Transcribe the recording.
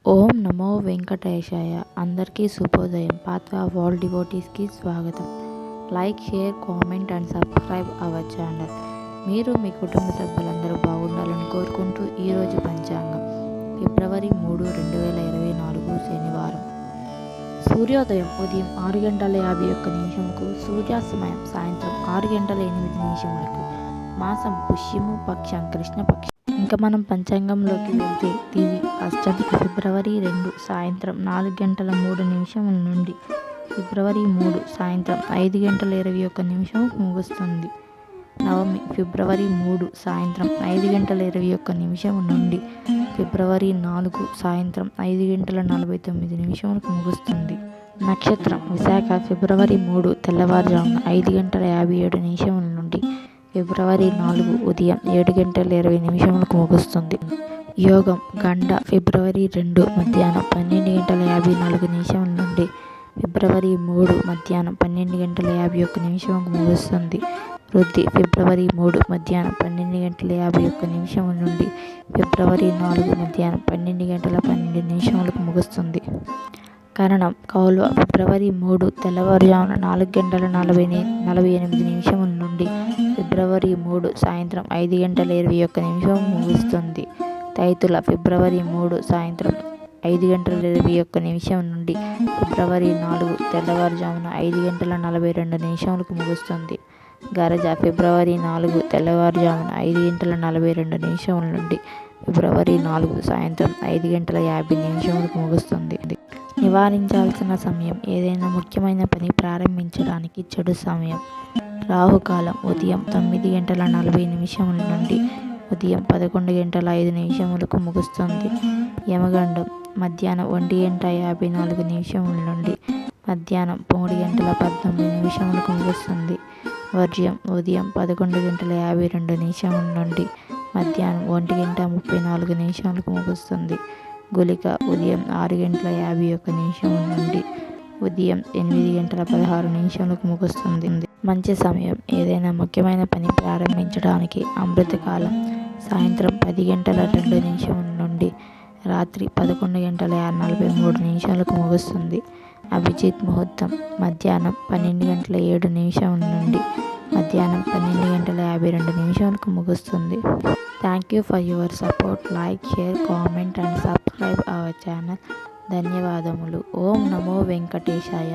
ఓం నమో వెంకటేశాయ. అందరికీ శుభోదయం. Path of all డివోటీస్కి స్వాగతం. Like, share, comment and subscribe our channel. మీరు మీ కుటుంబ సభ్యులందరూ బాగుండాలని కోరుకుంటూ ఈరోజు పంచాంగం ఫిబ్రవరి 3, 2024 శనివారం. సూర్యోదయం ఉదయం 6:51 సూర్యాస్తమయం సాయంత్రం 6:08 మాసం పుష్యము, పక్షం కృష్ణపక్షం. ఇంకా మనం పంచాంగంలోకి వెళ్తే తిథి అష్టమి ఫిబ్రవరి 2 సాయంత్రం 4:03 నుండి ఫిబ్రవరి 3 సాయంత్రం 5:21 ముగుస్తుంది. నవమి ఫిబ్రవరి 3 సాయంత్రం 5:21 నుండి ఫిబ్రవరి 4 సాయంత్రం 5:49 ముగుస్తుంది. నక్షత్రం విశాఖ ఫిబ్రవరి 3 తెల్లవారుజామున 5:57 నుండి ఫిబ్రవరి 4 ఉదయం 7:20 ముగుస్తుంది. యోగం గండ ఫిబ్రవరి 2 మధ్యాహ్నం 12:54 నుండి ఫిబ్రవరి 3 మధ్యాహ్నం 12:51 ముగుస్తుంది. వృద్ధి ఫిబ్రవరి 3 మధ్యాహ్నం 12:51 నుండి ఫిబ్రవరి 4 మధ్యాహ్నం 12:12 ముగుస్తుంది. కరణం కౌల్వ ఫిబ్రవరి 3 తెల్లవారుజామున 4:48 నుండి ఫిబ్రవరి 3 సాయంత్రం 5:21 ముగుస్తుంది. తైతుల ఫిబ్రవరి 3 సాయంత్రం 5:21 నుండి ఫిబ్రవరి 4 తెల్లవారుజామున 5:42 ముగుస్తుంది. గరజ ఫిబ్రవరి 4 తెల్లవారుజామున 5:42 నుండి ఫిబ్రవరి 4 సాయంత్రం 5:50 ముగుస్తుంది. నివారించాల్సిన సమయం ఏదైనా ముఖ్యమైన పని ప్రారంభించడానికి చెడు సమయం. రాహుకాలం ఉదయం 9:40 నుండి ఉదయం 11:05 ముగుస్తుంది. యమగండం మధ్యాహ్నం 1:54 నుండి మధ్యాహ్నం 3:19 ముగుస్తుంది. వర్జ్యం ఉదయం 11:52 నుండి మధ్యాహ్నం 1:34 ముగుస్తుంది. గుళిక ఉదయం 6:51 నుండి ఉదయం 8:16 ముగుస్తుంది. మంచి సమయం ఏదైనా ముఖ్యమైన పని ప్రారంభించడానికి అమృతకాలం సాయంత్రం 10:02 నుండి రాత్రి 11:43 ముగుస్తుంది. అభిజిత్ ముహూర్తం మధ్యాహ్నం 12:07 నుండి మధ్యాహ్నం 12:52 ముగుస్తుంది. Thank you for your support. Like, share, comment and subscribe our channel. ధన్యవాదములు. ఓం నమో వెంకటేశాయ.